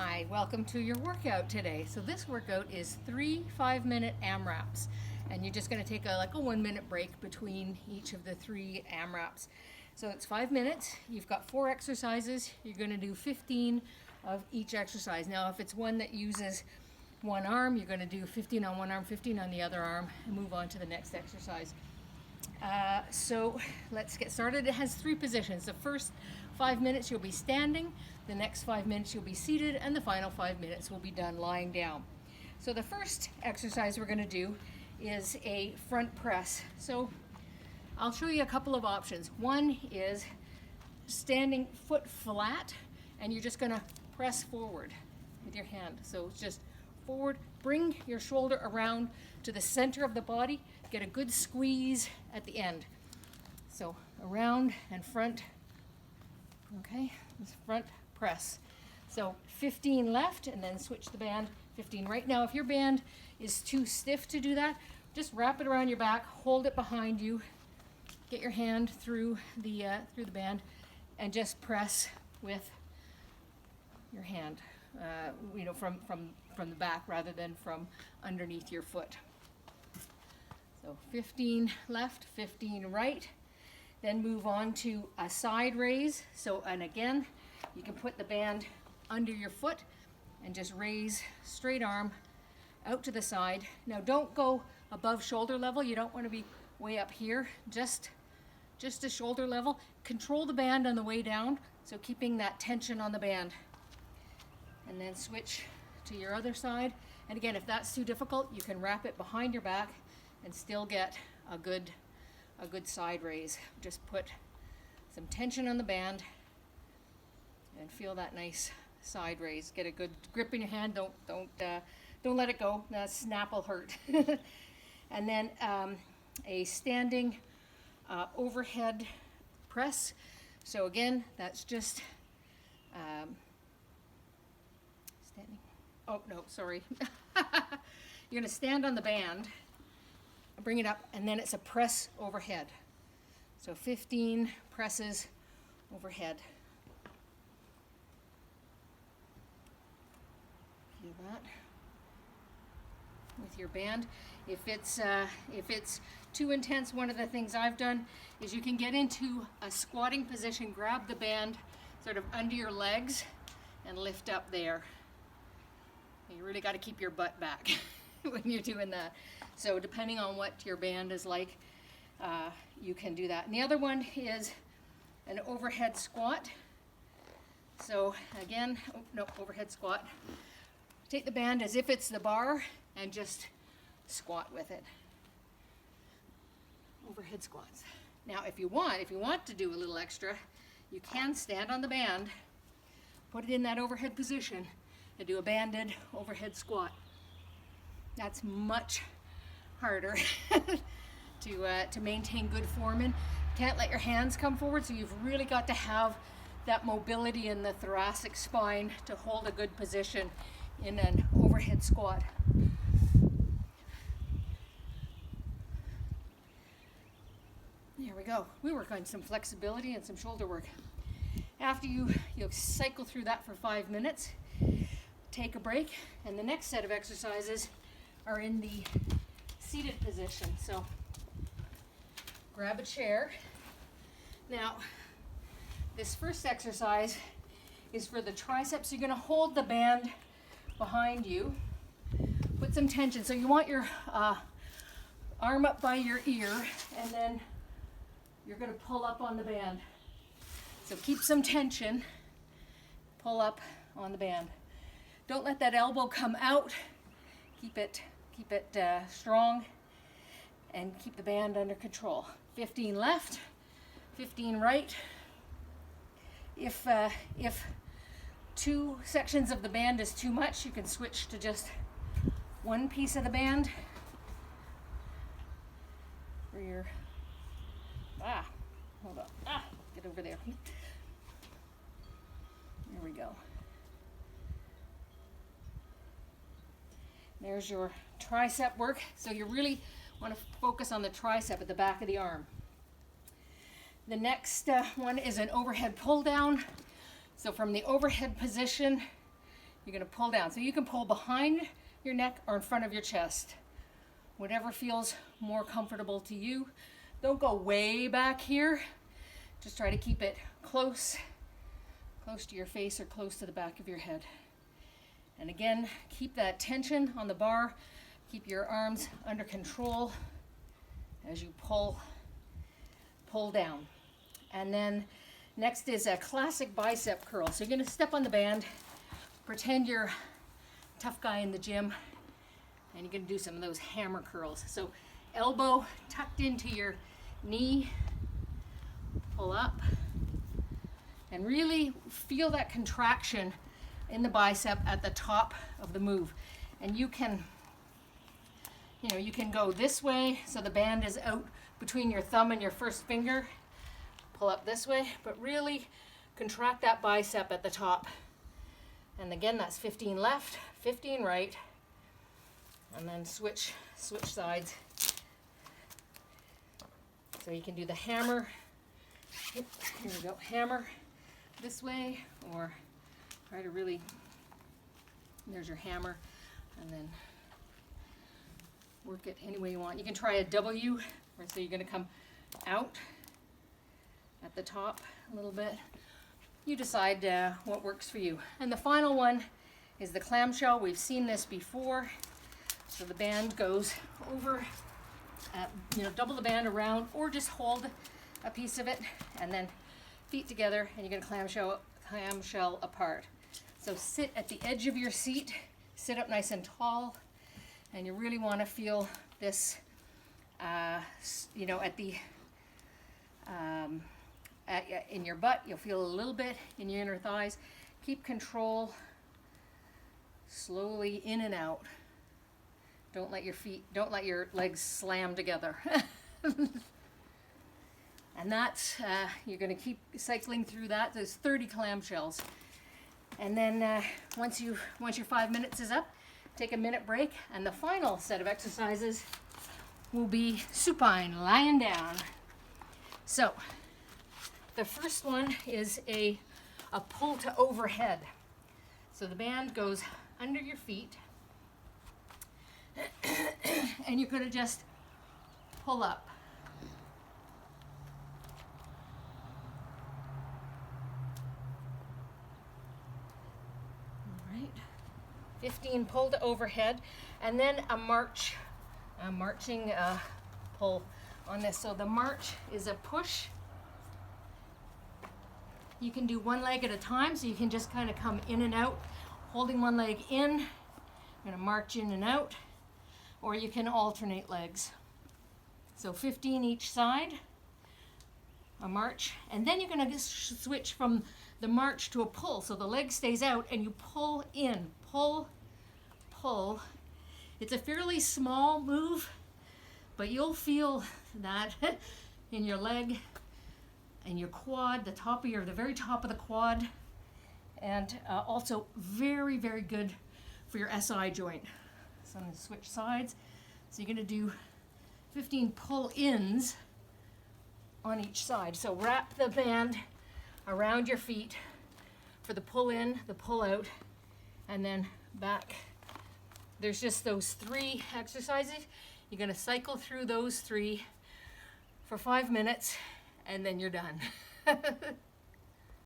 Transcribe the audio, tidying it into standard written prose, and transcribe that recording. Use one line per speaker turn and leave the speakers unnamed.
Hi, welcome to your workout today. So this workout is 3 5-minute AMRAPs, and you're just going to take a 1-minute break between each of the 3 AMRAPs. So it's 5 minutes. You've got 4 exercises. You're going to do 15 of each exercise. Now, if it's one that uses one arm, you're going to do 15 on one arm, 15 on the other arm, and move on to the next exercise. So let's get started. It has 3 positions. The first 5 minutes you'll be standing, the next 5 minutes you'll be seated, and the final 5 minutes will be done lying down. So the first exercise we're going to do is a front press. So I'll show you a couple of options. One is standing foot flat, and you're just going to press forward with your hand. So it's just forward, bring your shoulder around to the center of the body, get a good squeeze at the end. So around and front, okay, this front press. So 15 left, and then switch the band, 15 right. Now if your band is too stiff to do that, just wrap it around your back, hold it behind you, get your hand through the band, and just press with your hand, from the back rather than from underneath your foot. So 15 left, 15 right. Then move on to a side raise. So, and again, you can put the band under your foot and just raise straight arm out to the side. Now don't go above shoulder level. You don't want to be way up here, just a shoulder level. Control the band on the way down, so keeping that tension on the band. And then switch to your other side. And again, if that's too difficult, you can wrap it behind your back and still get a good side raise. Just put some tension on the band and feel that nice side raise. Get a good grip in your hand. Don't let it go. That snap will hurt. And then a standing overhead press. So again, that's just standing. Oh no, sorry. You're going to stand on the band, bring it up, and then it's a press overhead. So 15 presses overhead. Feel that with your band. If it's too intense, one of the things I've done is you can get into a squatting position, grab the band sort of under your legs, and lift up there. You really got to keep your butt back when you're doing that. So depending on what your band is like, you can do that. And the other one is an overhead squat. So again, overhead squat. Take the band as if it's the bar and just squat with it. Overhead squats. Now if you want to do a little extra, you can stand on the band, put it in that overhead position, and do a banded overhead squat. That's much harder to maintain good form in. Can't let your hands come forward, so you've really got to have that mobility in the thoracic spine to hold a good position in an overhead squat. There we go. We work on some flexibility and some shoulder work. After you'll cycle through that for 5 minutes, take a break, and the next set of exercises are in the seated position. So grab a chair. Now, this first exercise is for the triceps. You're going to hold the band behind you. Put some tension. So you want your arm up by your ear, and then you're going to pull up on the band. So keep some tension. Pull up on the band. Don't let that elbow come out. Keep it strong, and keep the band under control. 15 left, 15 right. If 2 sections of the band is too much, you can switch to just one piece of the band. For your hold on. Get over there. There we go. There's your tricep work. So you really want to focus on the tricep at the back of the arm. The next one is an overhead pull down. So from the overhead position, you're going to pull down. So you can pull behind your neck or in front of your chest. Whatever feels more comfortable to you. Don't go way back here. Just try to keep it close to your face or close to the back of your head. And again, keep that tension on the bar. Keep your arms under control as you pull down. And then next is a classic bicep curl. So you're going to step on the band, pretend you're a tough guy in the gym, and you're going to do some of those hammer curls. So elbow tucked into your knee, pull up, and really feel that contraction in the bicep at the top of the move. And you can go this way, so the band is out between your thumb and your first finger. Pull up this way, but really contract that bicep at the top. And again, that's 15 left, 15 right, and then switch sides. So you can do the hammer. Here we go, hammer this way, or try to really, there's your hammer, and then work it any way you want. You can try a W, so you're going to come out at the top a little bit. You decide what works for you. And the final one is the clamshell. We've seen this before. So the band goes over, double the band around, or just hold a piece of it, and then feet together, and you're going to clamshell apart. So sit at the edge of your seat, sit up nice and tall, and you really want to feel this, in your butt. You'll feel a little bit in your inner thighs. Keep control. Slowly in and out. Don't let your legs slam together. And that's, you're going to keep cycling through that. There's 30 clamshells. And then once your 5 minutes is up, take a minute break. And the final set of exercises will be supine, lying down. So the first one is a pull to overhead. So the band goes under your feet, and you're going to just pull up. All right, 15 pull to overhead, and then a marching pull on this. So the march is a push. You can do one leg at a time, so you can just kind of come in and out, holding one leg in, you're going to march in and out, or you can alternate legs. So 15 each side, a march, and then you're going to switch from the march to a pull. So the leg stays out and you pull in, pull. It's a fairly small move, but you'll feel that in your leg and your quad, the very top of the quad, and also very, very good for your SI joint. So I'm going to switch sides. So you're going to do 15 pull-ins on each side. So wrap the band around your feet for the pull-in, the pull-out, and then back. There's just those 3 exercises. You're going to cycle through those 3 for 5 minutes, and then you're done.